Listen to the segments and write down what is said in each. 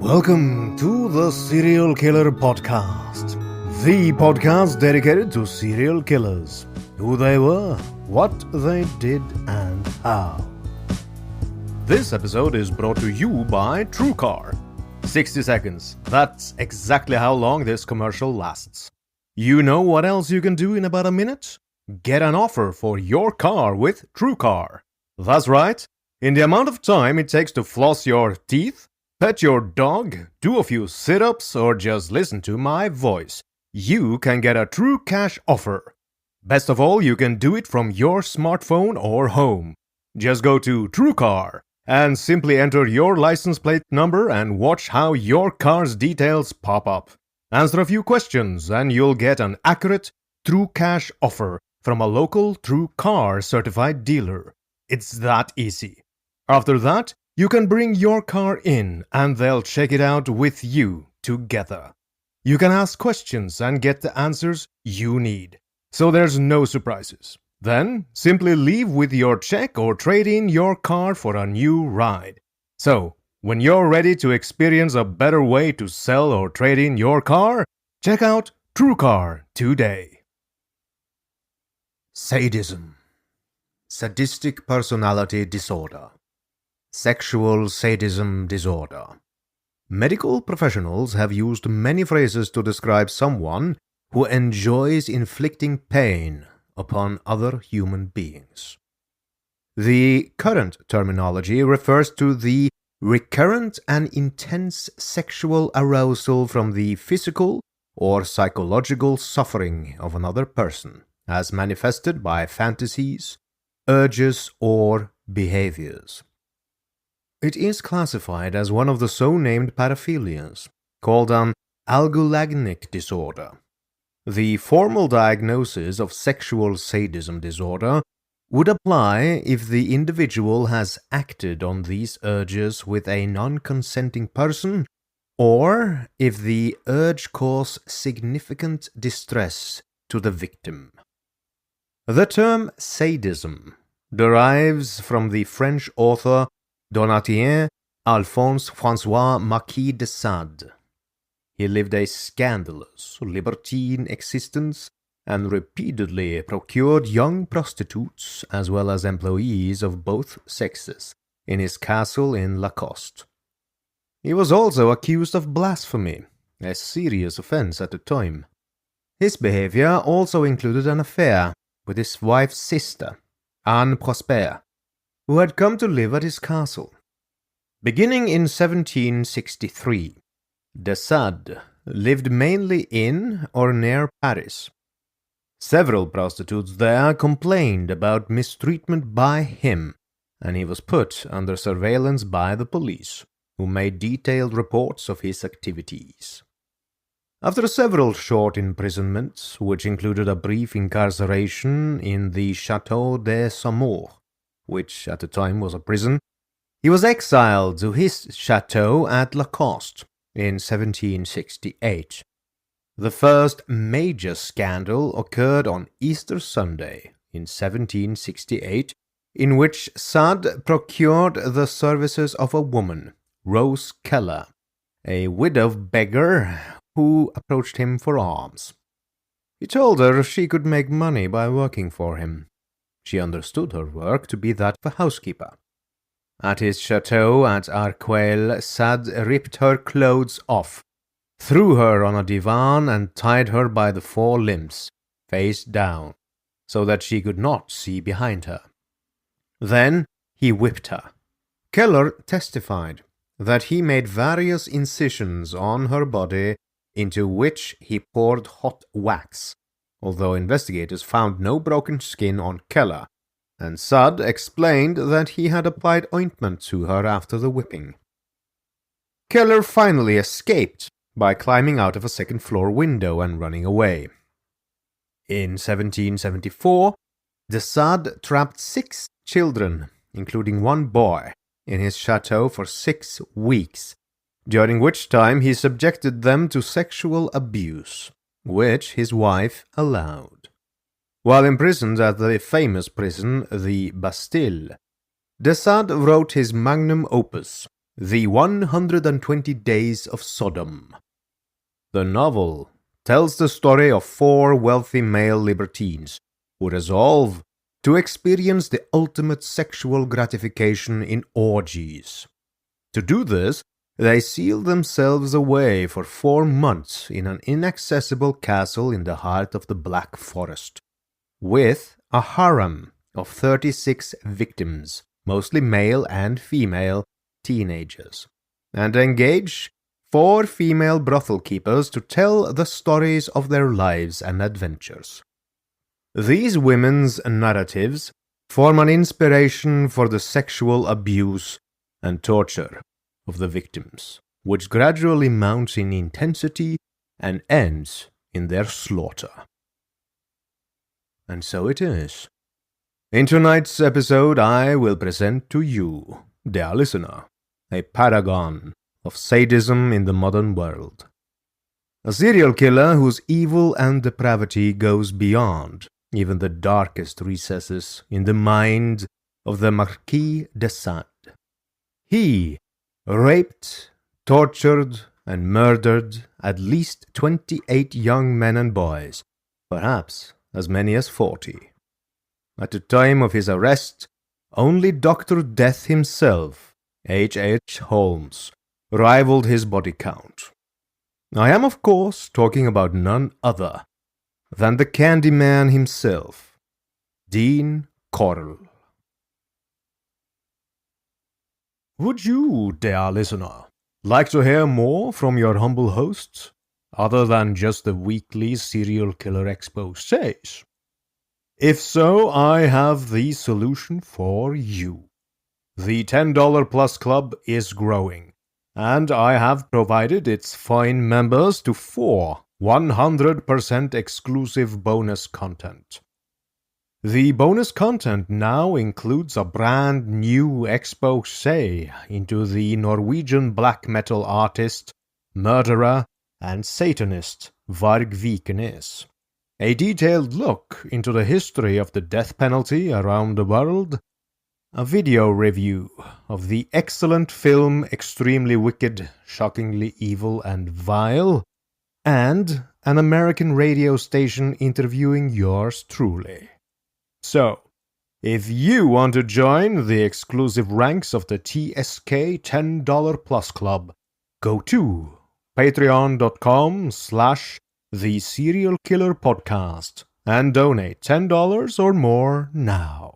Welcome to the Serial Killer Podcast, the podcast dedicated to serial killers, who they were, what they did, and how. This episode is brought to you by TrueCar. 60 seconds. That's exactly how long this commercial lasts. You know what else you can do in about a minute? Get an offer for your car with TrueCar. That's right. In the amount of time it takes to floss your teeth, pet your dog, do a few sit-ups, or just listen to my voice, you can get a true cash offer. Best of all, you can do it from your smartphone or home. Just go to TrueCar and simply enter your license plate number and watch how your car's details pop up. Answer a few questions and you'll get an accurate, true cash offer from a local TrueCar certified dealer. It's that easy. After that, you can bring your car in and they'll check it out with you together. You can ask questions and get the answers you need, so there's no surprises. Then, simply leave with your check or trade in your car for a new ride. So, when you're ready to experience a better way to sell or trade in your car, check out TrueCar today. Sadism. Sadistic personality disorder. Sexual sadism disorder. Medical professionals have used many phrases to describe someone who enjoys inflicting pain upon other human beings. The current terminology refers to the recurrent and intense sexual arousal from the physical or psychological suffering of another person, as manifested by fantasies, urges, or behaviors. It is classified as one of the so-named paraphilias, called an algolagnic disorder. The formal diagnosis of sexual sadism disorder would apply if the individual has acted on these urges with a non-consenting person, or if the urge causes significant distress to the victim. The term sadism derives from the French author Donatien Alphonse François Marquis de Sade. He lived a scandalous, libertine existence and repeatedly procured young prostitutes as well as employees of both sexes in his castle in Lacoste. He was also accused of blasphemy, a serious offense at the time. His behavior also included an affair with his wife's sister, Anne Prosper, who had come to live at his castle. Beginning in 1763, de Sade lived mainly in or near Paris. Several prostitutes there complained about mistreatment by him, and he was put under surveillance by the police, who made detailed reports of his activities. After several short imprisonments, which included a brief incarceration in the Château de Saumur, which at the time was a prison, he was exiled to his chateau at Lacoste in 1768. The first major scandal occurred on Easter Sunday in 1768, in which Sade procured the services of a woman, Rose Keller, a widow beggar who approached him for alms. He told her she could make money by working for him. She understood her work to be that of a housekeeper. At his chateau at Arcueil, Sade ripped her clothes off, threw her on a divan and tied her by the four limbs, face down, so that she could not see behind her. Then he whipped her. Keller testified that he made various incisions on her body into which he poured hot wax, although investigators found no broken skin on Keller, and Sade explained that he had applied ointment to her after the whipping. Keller finally escaped by climbing out of a second-floor window and running away. In 1774, de Sade trapped 6 children, including 1 boy, in his chateau for 6 weeks, during which time he subjected them to sexual abuse, which his wife allowed. While imprisoned at the famous prison, the Bastille, de Sade wrote his magnum opus, The 120 Days of Sodom. The novel tells the story of four wealthy male libertines who resolve to experience the ultimate sexual gratification in orgies. To do this, they seal themselves away for 4 months in an inaccessible castle in the heart of the Black Forest, with a harem of 36 victims, mostly male and female teenagers, and engage 4 female brothel keepers to tell the stories of their lives and adventures. These women's narratives form an inspiration for the sexual abuse and torture of the victims, which gradually mounts in intensity and ends in their slaughter. And so it is. In tonight's episode, I will present to you, dear listener, a paragon of sadism in the modern world. A serial killer whose evil and depravity goes beyond even the darkest recesses in the mind of the Marquis de Sade. He raped, tortured, and murdered at least 28 young men and boys, perhaps as many as 40. At the time of his arrest, only Dr. Death himself, H.H. Holmes, rivaled his body count. I am, of course, talking about none other than the Candyman himself, Dean Corll. Would you, dear listener, like to hear more from your humble hosts, other than just the weekly serial killer exposés? If so, I have the solution for you. The $10 Plus Club is growing, and I have provided its fine members to 4 100% exclusive bonus content. The bonus content now includes a brand new exposé into the Norwegian black metal artist, murderer, and Satanist Varg Vikernes, a detailed look into the history of the death penalty around the world, a video review of the excellent film Extremely Wicked, Shockingly Evil and Vile, and an American radio station interviewing yours truly. So, if you want to join the exclusive ranks of the TSK $10 Plus Club, go to patreon.com/The Serial Killer Podcast and donate $10 or more now.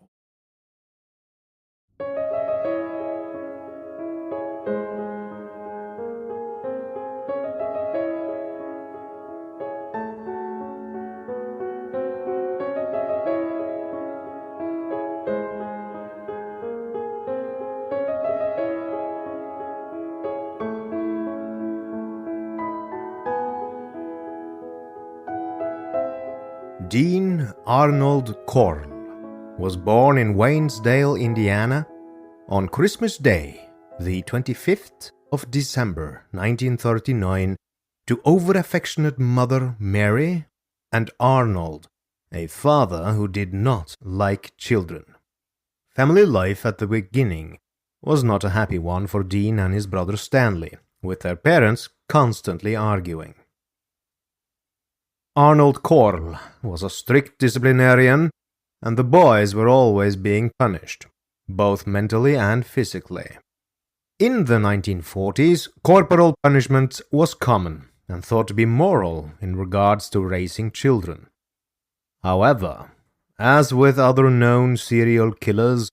Dean Arnold Corll was born in Waynesdale, Indiana, on Christmas Day, the 25th of December, 1939, to over-affectionate mother Mary and Arnold, a father who did not like children. Family life at the beginning was not a happy one for Dean and his brother Stanley, with their parents constantly arguing. Arnold Corll was a strict disciplinarian, and the boys were always being punished, both mentally and physically. In the 1940s, corporal punishment was common and thought to be moral in regards to raising children. However, as with other known serial killers,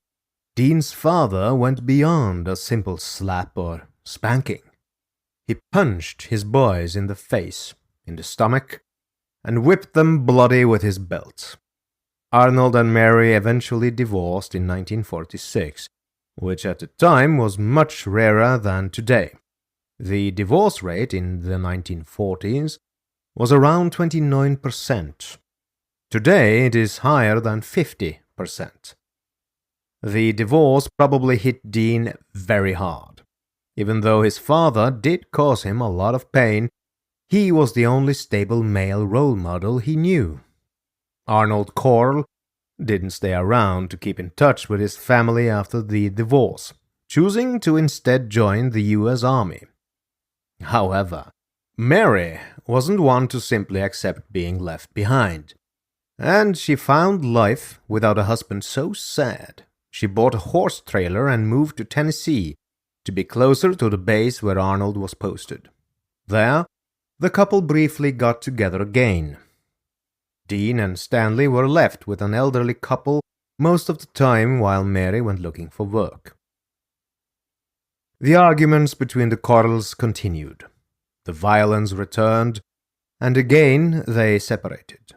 Dean's father went beyond a simple slap or spanking. He punched his boys in the face, in the stomach, and whipped them bloody with his belt. Arnold and Mary eventually divorced in 1946, which at the time was much rarer than today. The divorce rate in the 1940s was around 29%. Today it is higher than 50%. The divorce probably hit Dean very hard. Even though his father did cause him a lot of pain, he was the only stable male role model he knew. Arnold Corll didn't stay around to keep in touch with his family after the divorce, choosing to instead join the US Army. However, Mary wasn't one to simply accept being left behind, and she found life without a husband so sad. She bought a horse trailer and moved to Tennessee to be closer to the base where Arnold was posted. There, the couple briefly got together again. Dean and Stanley were left with an elderly couple most of the time while Mary went looking for work. The arguments between the Corrells continued. The violence returned, and again they separated.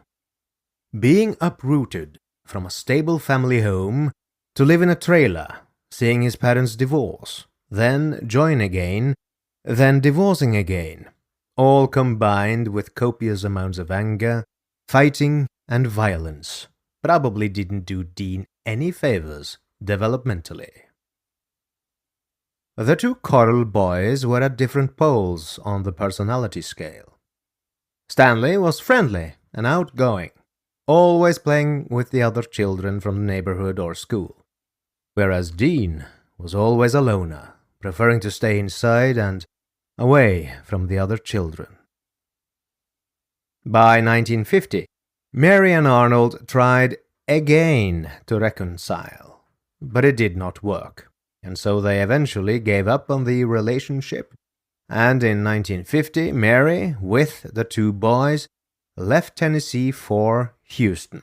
Being uprooted from a stable family home to live in a trailer, seeing his parents divorce, then join again, then divorcing again, all combined with copious amounts of anger, fighting, and violence, probably didn't do Dean any favors developmentally. The two Corll boys were at different poles on the personality scale. Stanley was friendly and outgoing, always playing with the other children from the neighborhood or school, whereas Dean was always a loner, preferring to stay inside and away from the other children. By 1950, Mary and Arnold tried again to reconcile, but it did not work, and so they eventually gave up on the relationship, and in 1950, Mary, with the two boys, left Tennessee for Houston.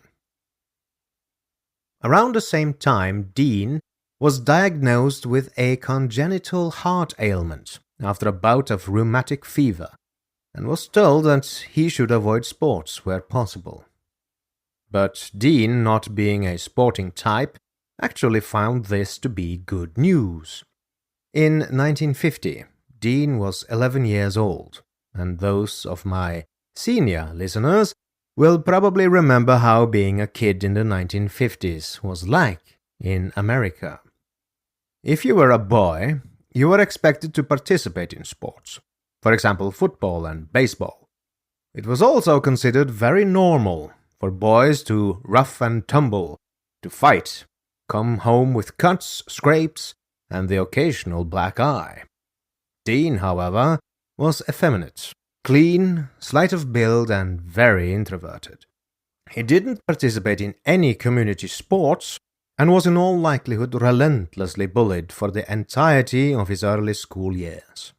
Around the same time, Dean was diagnosed with a congenital heart ailment after a bout of rheumatic fever, and was told that he should avoid sports where possible. But Dean, not being a sporting type, actually found this to be good news. In 1950, Dean was 11 years old, and those of my senior listeners will probably remember how being a kid in the 1950s was like in America. If you were a boy, you were expected to participate in sports, for example football and baseball. It was also considered very normal for boys to rough and tumble, to fight, come home with cuts, scrapes, and the occasional black eye. Dean, however, was effeminate, clean, slight of build, and very introverted. He didn't participate in any community sports, and was in all likelihood relentlessly bullied for the entirety of his early school years.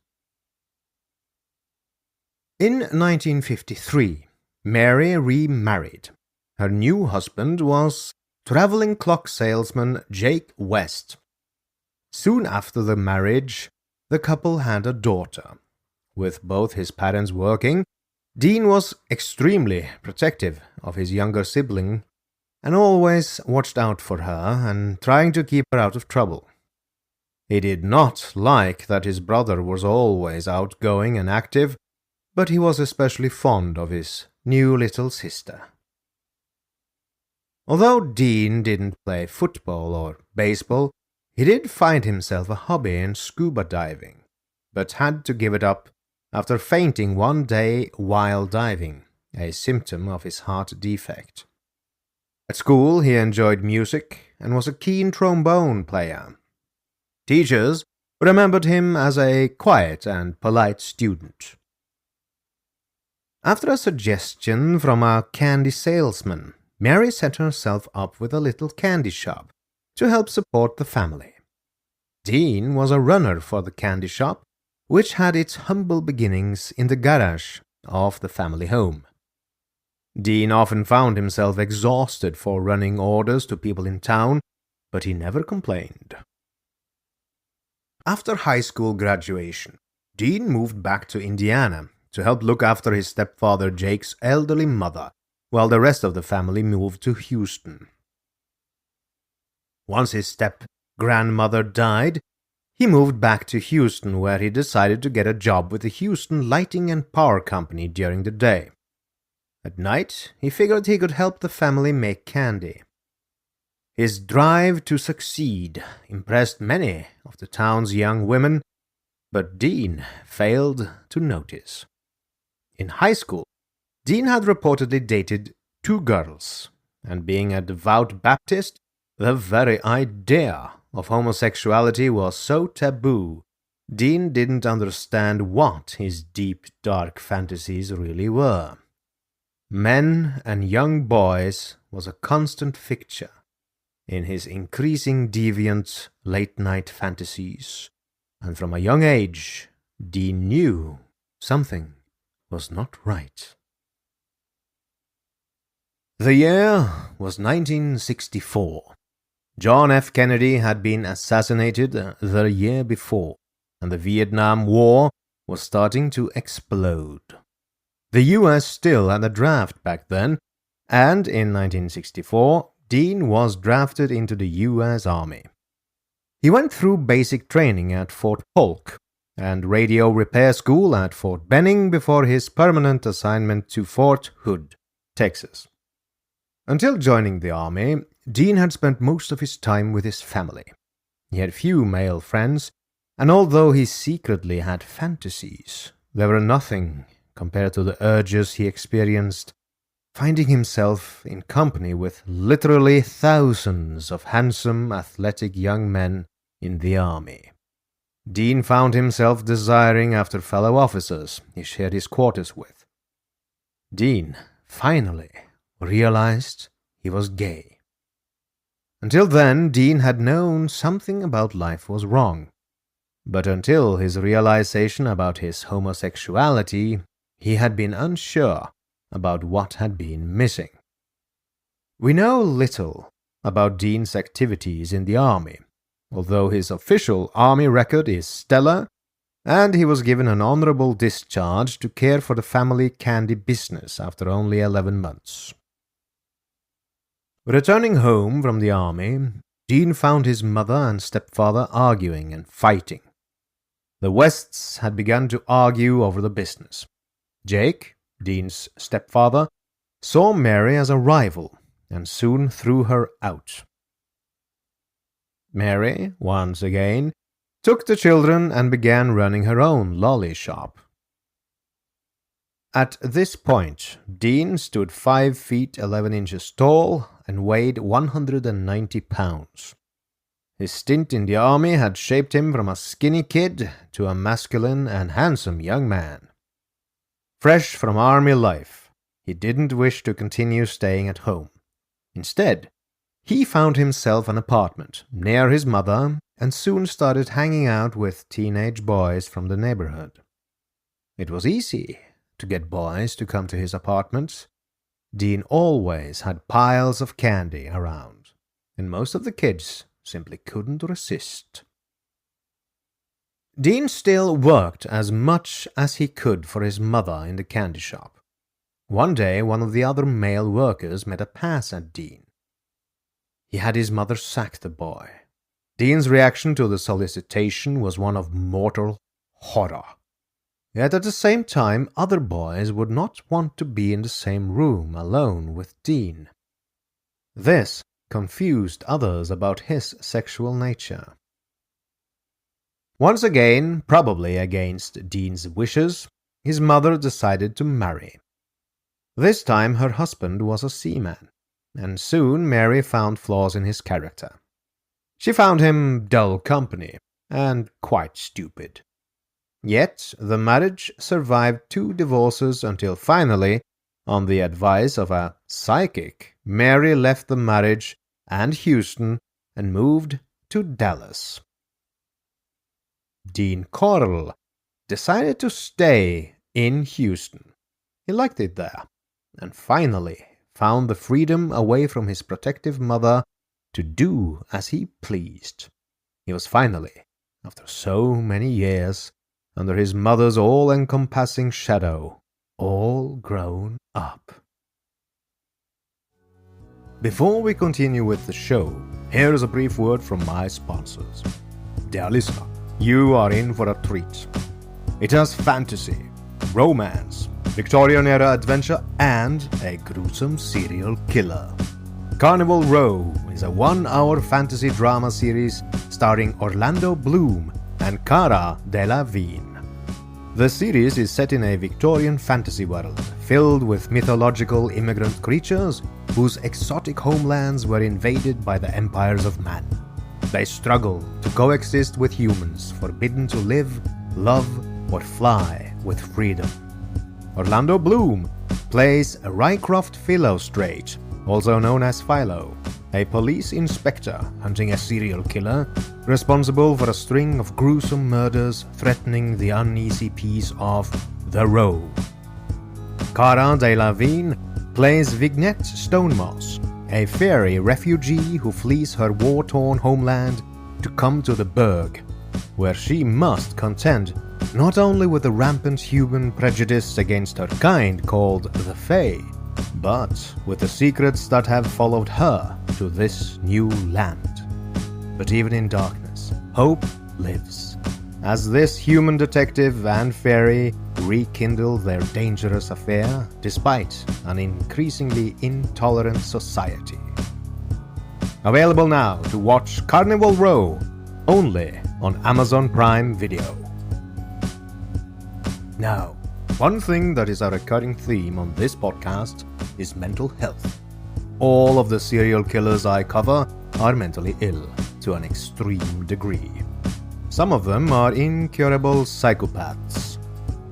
In 1953, Mary remarried. Her new husband was traveling clock salesman Jake West. Soon after the marriage, the couple had a daughter. With both his parents working, Dean was extremely protective of his younger sibling and always watched out for her and trying to keep her out of trouble. He did not like that his brother was always outgoing and active, but he was especially fond of his new little sister. Although Dean didn't play football or baseball, he did find himself a hobby in scuba diving, but had to give it up after fainting one day while diving, a symptom of his heart defect. At school, he enjoyed music and was a keen trombone player. Teachers remembered him as a quiet and polite student. After a suggestion from a candy salesman, Mary set herself up with a little candy shop to help support the family. Dean was a runner for the candy shop, which had its humble beginnings in the garage of the family home. Dean often found himself exhausted for running orders to people in town, but he never complained. After high school graduation, Dean moved back to Indiana to help look after his stepfather Jake's elderly mother, while the rest of the family moved to Houston. Once his step-grandmother died, he moved back to Houston, where he decided to get a job with the Houston Lighting and Power Company during the day. At night, he figured he could help the family make candy. His drive to succeed impressed many of the town's young women, but Dean failed to notice. In high school, Dean had reportedly dated 2 girls, and being a devout Baptist, the very idea of homosexuality was so taboo, Dean didn't understand what his deep, dark fantasies really were. Men and young boys was a constant fixture in his increasing deviant late-night fantasies, and from a young age, Dean knew something was not right. The year was 1964. John F. Kennedy had been assassinated the year before, and the Vietnam War was starting to explode. The U.S. still had a draft back then, and in 1964, Dean was drafted into the U.S. Army. He went through basic training at Fort Polk and radio repair school at Fort Benning before his permanent assignment to Fort Hood, Texas. Until joining the Army, Dean had spent most of his time with his family. He had few male friends, and although he secretly had fantasies, they were nothing compared to the urges he experienced, finding himself in company with literally thousands of handsome, athletic young men in the Army. Dean found himself desiring after fellow officers he shared his quarters with. Dean finally realized he was gay. Until then, Dean had known something about life was wrong. But until his realization about his homosexuality, he had been unsure about what had been missing. We know little about Dean's activities in the Army, although his official Army record is stellar, and he was given an honorable discharge to care for the family candy business after only 11 months. Returning home from the Army, Dean found his mother and stepfather arguing and fighting. The Wests had begun to argue over the business. Jake, Dean's stepfather, saw Mary as a rival and soon threw her out. Mary, once again, took the children and began running her own lolly shop. At this point, Dean stood 5 feet 11 inches tall and weighed 190 pounds. His stint in the Army had shaped him from a skinny kid to a masculine and handsome young man. Fresh from Army life, he didn't wish to continue staying at home. Instead, he found himself an apartment near his mother and soon started hanging out with teenage boys from the neighborhood. It was easy to get boys to come to his apartment. Dean always had piles of candy around, and most of the kids simply couldn't resist. Dean still worked as much as he could for his mother in the candy shop. One day, one of the other male workers made a pass at Dean. He had his mother sack the boy. Dean's reaction to the solicitation was one of mortal horror. Yet at the same time, other boys would not want to be in the same room alone with Dean. This confused others about his sexual nature. Once again, probably against Dean's wishes, his mother decided to marry. This time her husband was a seaman, and soon Mary found flaws in his character. She found him dull company and quite stupid. Yet the marriage survived 2 divorces until finally, on the advice of a psychic, Mary left the marriage and Houston and moved to Dallas. Dean Corll decided to stay in Houston. He liked it there, and finally found the freedom away from his protective mother to do as he pleased. He was finally, after so many years, under his mother's all-encompassing shadow, all grown up. Before we continue with the show, here is a brief word from my sponsors. Dear listener, you are in for a treat. It has fantasy, romance, Victorian-era adventure, and a gruesome serial killer. Carnival Row is a 1-hour fantasy drama series starring Orlando Bloom and Cara Delevingne. The series is set in a Victorian fantasy world filled with mythological immigrant creatures whose exotic homelands were invaded by the empires of man. They struggle to coexist with humans, forbidden to live, love, or fly with freedom. Orlando Bloom plays Rycroft Philostrate, also known as Philo, a police inspector hunting a serial killer responsible for a string of gruesome murders threatening the uneasy peace of the Row. Cara Delevingne plays Vignette Stonemoss, a fairy refugee who flees her war-torn homeland to come to the Burg, where she must contend not only with the rampant human prejudice against her kind called the Fae, but with the secrets that have followed her to this new land. But even in darkness, hope lives, as this human detective and fairy rekindle their dangerous affair despite an increasingly intolerant society. Available now to watch Carnival Row, only on Amazon Prime Video. Now, one thing that is a recurring theme on this podcast is mental health. All of the serial killers I cover are mentally ill to an extreme degree. Some of them are incurable psychopaths,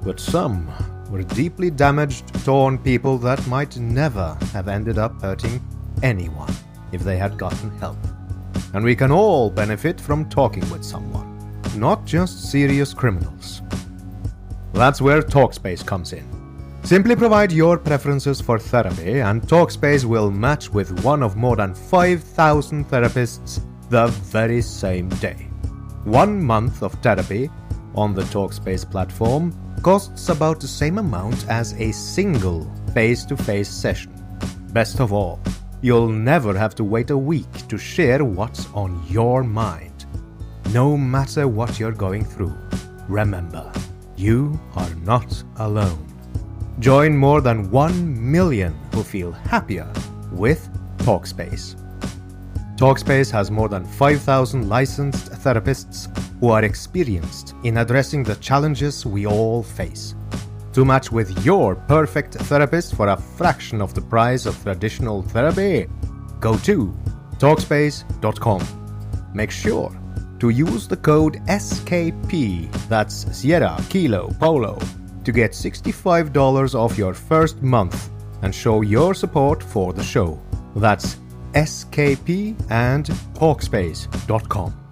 but some were deeply damaged, torn people that might never have ended up hurting anyone if they had gotten help. And we can all benefit from talking with someone, not just serious criminals. That's where Talkspace comes in. Simply provide your preferences for therapy, and Talkspace will match with one of more than 5,000 therapists the very same day. 1 month of therapy on the Talkspace platform costs about the same amount as a single face-to-face session. Best of all, you'll never have to wait a week to share what's on your mind. No matter what you're going through, remember, you are not alone. Join more than 1 million who feel happier with Talkspace. Talkspace has more than 5,000 licensed therapists who are experienced in addressing the challenges we all face. To match with your perfect therapist for a fraction of the price of traditional therapy, go to Talkspace.com. Make sure to use the code SKP, that's Sierra Kilo Polo, to get $65 off your first month and show your support for the show. That's SKP and Talkspace.com.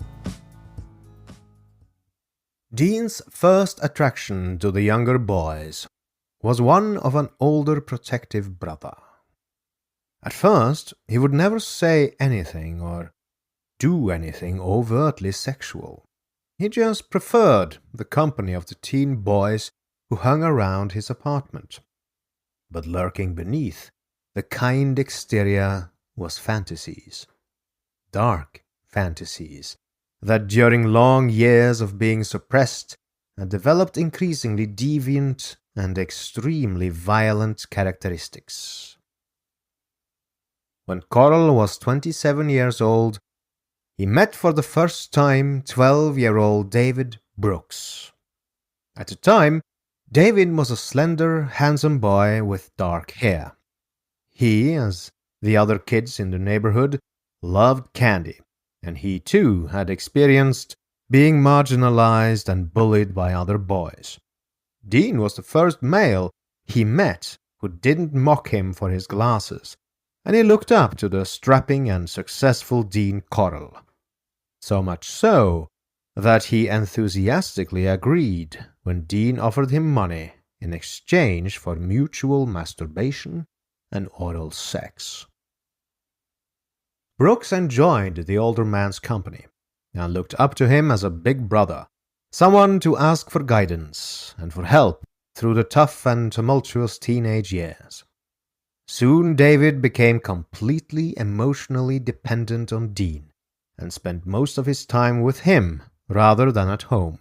Dean's first attraction to the younger boys was one of an older protective brother. At first, he would never say anything or do anything overtly sexual. He just preferred the company of the teen boys who hung around his apartment. But lurking beneath the kind exterior was fantasies. Dark fantasies that during long years of being suppressed had developed increasingly deviant and extremely violent characteristics. When Corll was 27 years old, he met for the first time 12-year-old David Brooks. At the time, David was a slender, handsome boy with dark hair. He, as the other kids in the neighborhood, loved candy, and he too had experienced being marginalized and bullied by other boys. Dean was the first male he met who didn't mock him for his glasses, and he looked up to the strapping and successful Dean Corll. So much so that he enthusiastically agreed when Dean offered him money in exchange for mutual masturbation and oral sex. Brooks enjoyed the older man's company and looked up to him as a big brother, someone to ask for guidance and for help through the tough and tumultuous teenage years. Soon David became completely emotionally dependent on Dean and spent most of his time with him rather than at home.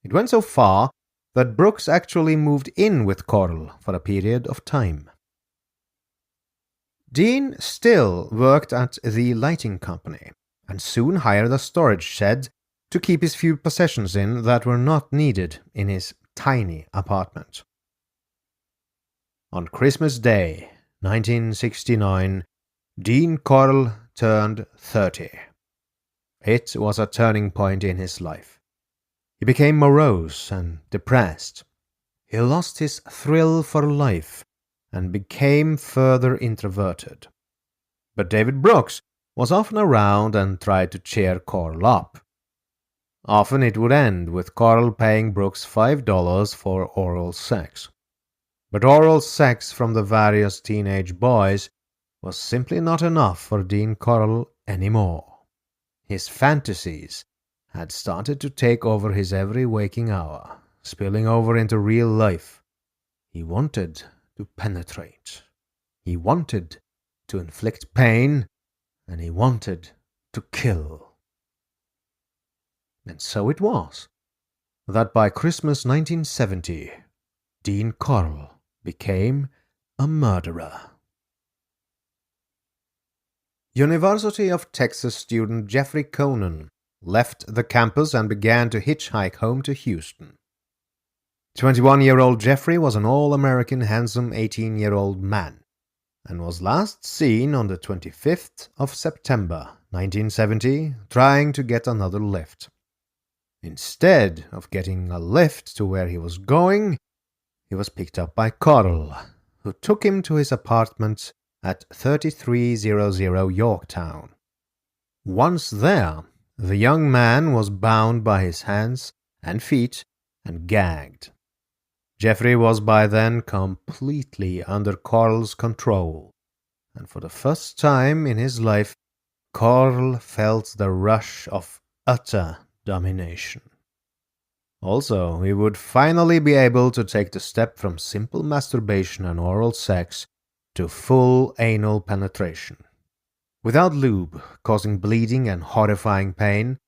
It went so far that Brooks actually moved in with Corll for a period of time. Dean still worked at the lighting company and soon hired a storage shed to keep his few possessions in that were not needed in his tiny apartment. On Christmas Day, 1969, Dean Corll turned 30. It was a turning point in his life. He became morose and depressed. He lost his thrill for life and became further introverted. But David Brooks was often around and tried to cheer Corll up. Often it would end with Corll paying Brooks $5 for oral sex. But oral sex from the various teenage boys was simply not enough for Dean Corll anymore. His fantasies had started to take over his every waking hour, spilling over into real life. He wanted to penetrate. He wanted to inflict pain, and he wanted to kill. And so it was that by Christmas 1970, Dean Corll became a murderer. University of Texas student Jeffrey Conan left the campus and began to hitchhike home to Houston. 21-year-old Jeffrey was an all-American handsome 18-year-old man and was last seen on the 25th of September 1970 trying to get another lift. Instead of getting a lift to where he was going, he was picked up by Corll, who took him to his apartment at 3300 Yorktown. Once there, the young man was bound by his hands and feet and gagged. Jeffrey was by then completely under Corll's control, and for the first time in his life, Corll felt the rush of utter domination. Also, he would finally be able to take the step from simple masturbation and oral sex to full anal penetration. Without lube, causing bleeding and horrifying pain,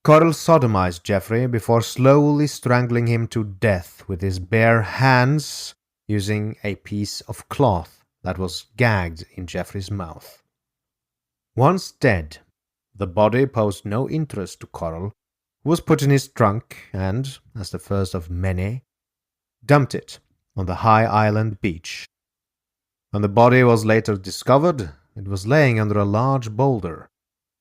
Corll sodomized Jeffrey before slowly strangling him to death with his bare hands using a piece of cloth that was gagged in Jeffrey's mouth. Once dead, the body posed no interest to Corll, who was put in his trunk and, as the first of many, dumped it on the High Island beach. When the body was later discovered, it was laying under a large boulder,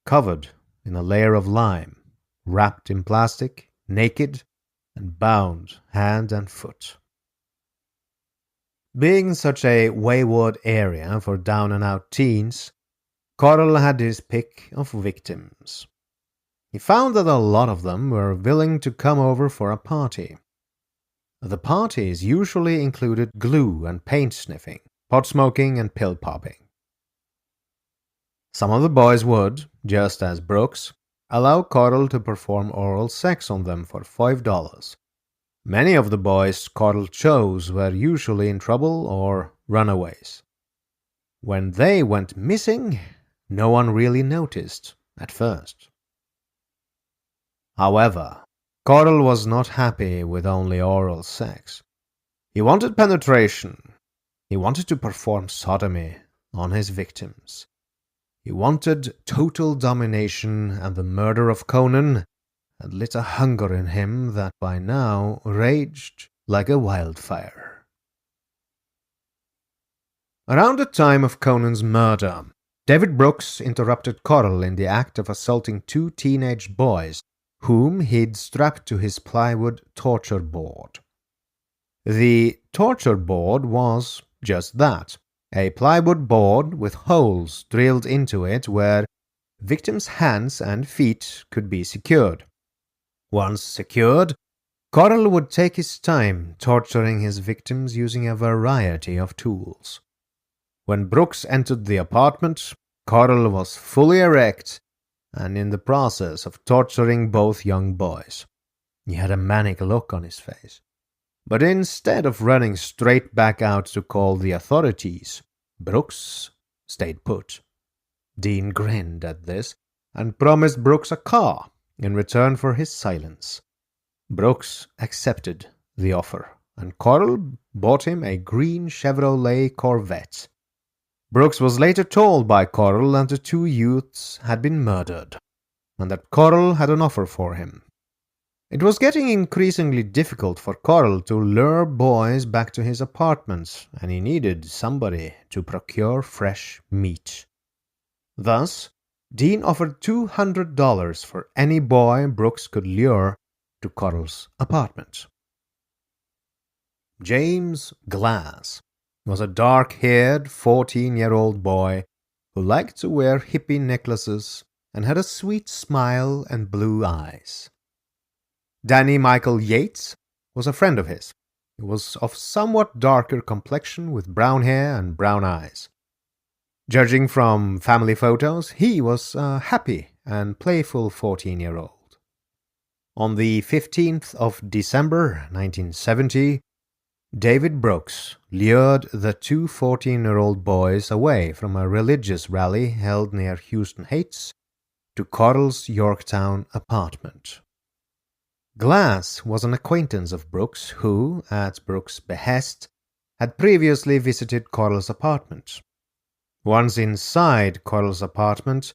covered in a layer of lime, wrapped in plastic, naked, and bound hand and foot. Being such a wayward area for down-and-out teens, Corll had his pick of victims. He found that a lot of them were willing to come over for a party. The parties usually included glue and paint sniffing, pot smoking, and pill popping. Some of the boys would, just as Brooks, allow Corll to perform oral sex on them for $5. Many of the boys Corll chose were usually in trouble or runaways. When they went missing, no one really noticed at first. However, Corll was not happy with only oral sex. He wanted penetration. He wanted to perform sodomy on his victims. He wanted total domination, and the murder of Conan had lit a hunger in him that by now raged like a wildfire. Around the time of Conan's murder, David Brooks interrupted Corll in the act of assaulting two teenage boys whom he'd strapped to his plywood torture board. The torture board was just that, a plywood board with holes drilled into it where victims' hands and feet could be secured. Once secured, Corll would take his time torturing his victims using a variety of tools. When Brooks entered the apartment, Corll was fully erect and in the process of torturing both young boys. He had a manic look on his face. But instead of running straight back out to call the authorities, Brooks stayed put. Dean grinned at this and promised Brooks a car in return for his silence. Brooks accepted the offer, and Corll bought him a green Chevrolet Corvette. Brooks was later told by Corll that the two youths had been murdered, and that Corll had an offer for him. It was getting increasingly difficult for Corll to lure boys back to his apartments, and he needed somebody to procure fresh meat. Thus, Dean offered $200 for any boy Brooks could lure to Corll's apartment. James Glass was a dark-haired 14-year-old boy who liked to wear hippie necklaces and had a sweet smile and blue eyes. Danny Michael Yates was a friend of his. He was of somewhat darker complexion with brown hair and brown eyes. Judging from family photos, he was a happy and playful 14-year-old. On the 15th of December 1970, David Brooks lured the two 14-year-old boys away from a religious rally held near Houston Heights to Corll's Yorktown apartment. Glass was an acquaintance of Brooks who, at Brooks' behest, had previously visited Corll's apartment. Once inside Corll's apartment,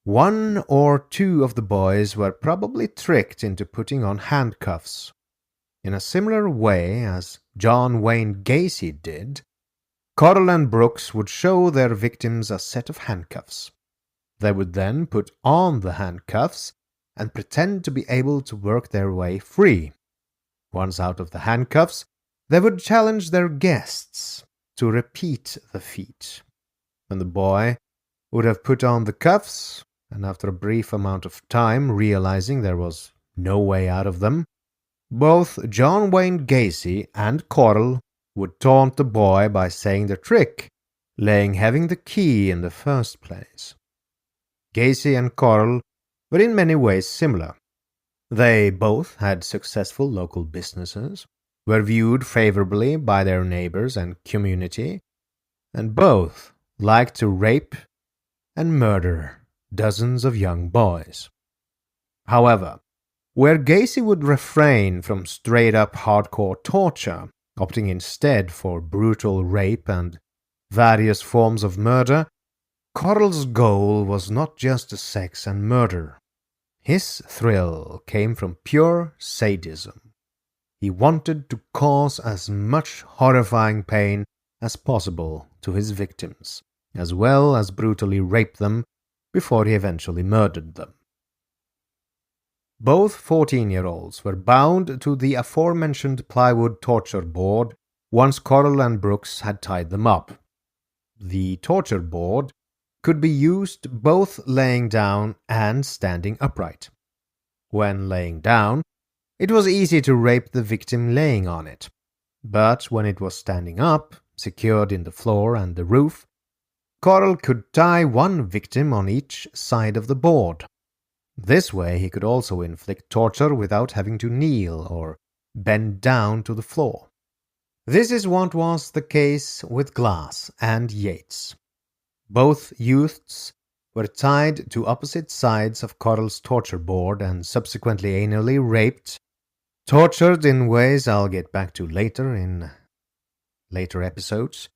one or two of the boys were probably tricked into putting on handcuffs. In a similar way as John Wayne Gacy did, Corll and Brooks would show their victims a set of handcuffs. They would then put on the handcuffs and pretend to be able to work their way free. Once out of the handcuffs, they would challenge their guests to repeat the feat. When the boy would have put on the cuffs, and after a brief amount of time realizing there was no way out of them, both John Wayne Gacy and Corll would taunt the boy by saying the trick, having the key in the first place. Gacy and Corll were in many ways similar. They both had successful local businesses, were viewed favorably by their neighbors and community, and both liked to rape and murder dozens of young boys. However, where Gacy would refrain from straight-up hardcore torture, opting instead for brutal rape and various forms of murder, Corll's goal was not just sex and murder. His thrill came from pure sadism. He wanted to cause as much horrifying pain as possible to his victims, as well as brutally rape them before he eventually murdered them. Both 14-year-olds were bound to the aforementioned plywood torture board once Corll and Brooks had tied them up. The torture board could be used both laying down and standing upright. When laying down, it was easy to rape the victim laying on it, but when it was standing up, secured in the floor and the roof, Corll could tie one victim on each side of the board. This way he could also inflict torture without having to kneel or bend down to the floor. This is what was the case with Glass and Yates. Both youths were tied to opposite sides of Corll's torture board and subsequently anally raped, tortured in ways I'll get back to later in later episodes,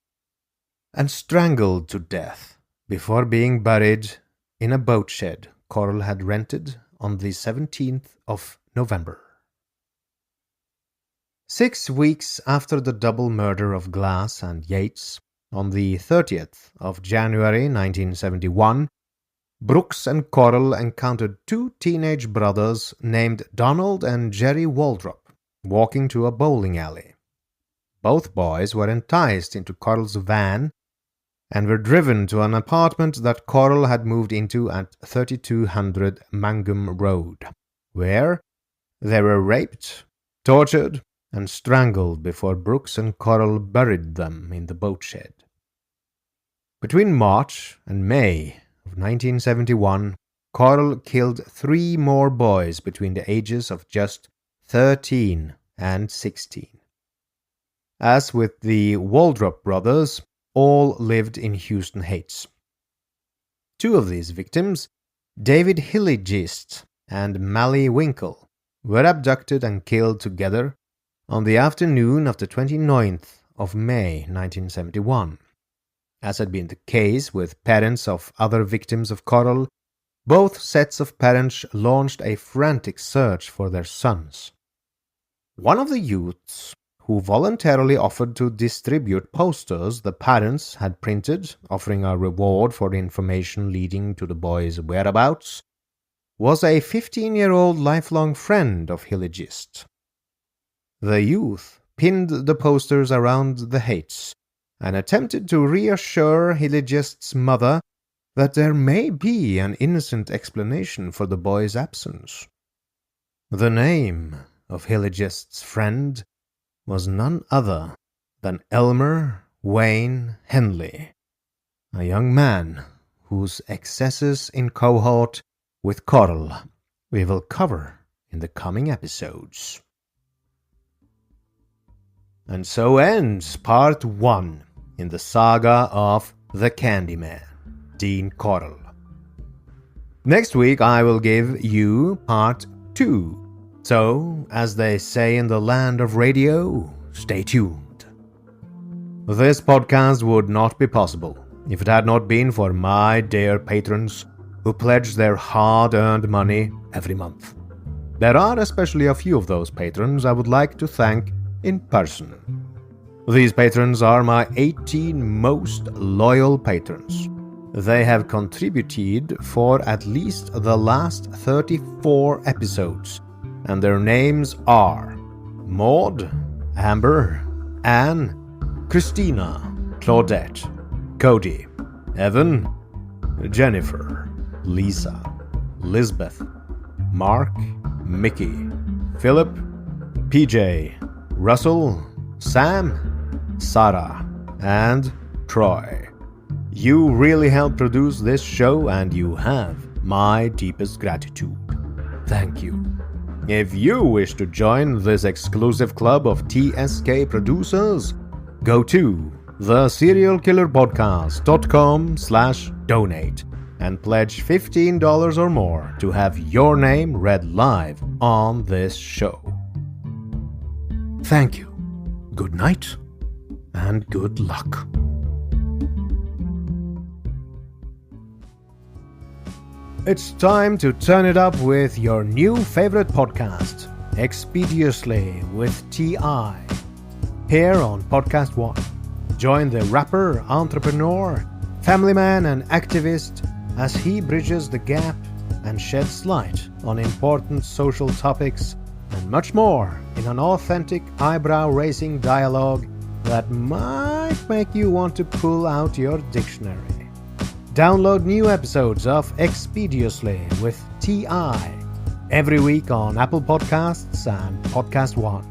and strangled to death before being buried in a boat shed Corll had rented on the 17th of November. 6 weeks after the double murder of Glass and Yates, on the 30th of January 1971, Brooks and Corll encountered two teenage brothers named Donald and Jerry Waldrop walking to a bowling alley. Both boys were enticed into Corll's van and were driven to an apartment that Corll had moved into at 3200 Mangum Road, where they were raped, tortured, and strangled before Brooks and Corll buried them in the boat shed. Between March and May of 1971, Corll killed 3 more boys between the ages of just 13 and 16. As with the Waldrop brothers, all lived in Houston Heights. 2 of these victims, David Hilligist and Mally Winkle, were abducted and killed together on the afternoon of the 29th of May 1971. As had been the case with parents of other victims of Corll, both sets of parents launched a frantic search for their sons. One of the youths, who voluntarily offered to distribute posters the parents had printed, offering a reward for information leading to the boys' whereabouts, was a 15-year-old lifelong friend of Hilligist. The youth pinned the posters around the Hates and attempted to reassure Hilligist's mother that there may be an innocent explanation for the boy's absence. The name of Hilligist's friend was none other than Elmer Wayne Henley, a young man whose excesses in cohort with Corll we will cover in the coming episodes. And so ends part 1 in the saga of the Candyman, Dean Corll. Next week I will give you part 2. So, as they say in the land of radio, stay tuned. This podcast would not be possible if it had not been for my dear patrons who pledge their hard-earned money every month. There are especially a few of those patrons I would like to thank in person. These patrons are my 18 most loyal patrons. They have contributed for at least the last 34 episodes, and their names are Maud, Amber, Anne, Christina, Claudette, Cody, Evan, Jennifer, Lisa, Lisbeth, Mark, Mickey, Philip, PJ, Russell, Sam, Sarah, and Troy. You really help produce this show, and you have my deepest gratitude. Thank you. If you wish to join this exclusive club of TSK producers, go to theserialkillerpodcast.com/donate and pledge $15 or more to have your name read live on this show. Thank you. Good night and good luck. It's time to turn it up with your new favorite podcast, Expeditiously with T.I. Here on Podcast One, join the rapper, entrepreneur, family man, and activist as he bridges the gap and sheds light on important social topics and much more in an authentic, eyebrow-raising dialogue that might make you want to pull out your dictionary. Download new episodes of Expeditiously with T.I. every week on Apple Podcasts and Podcast One.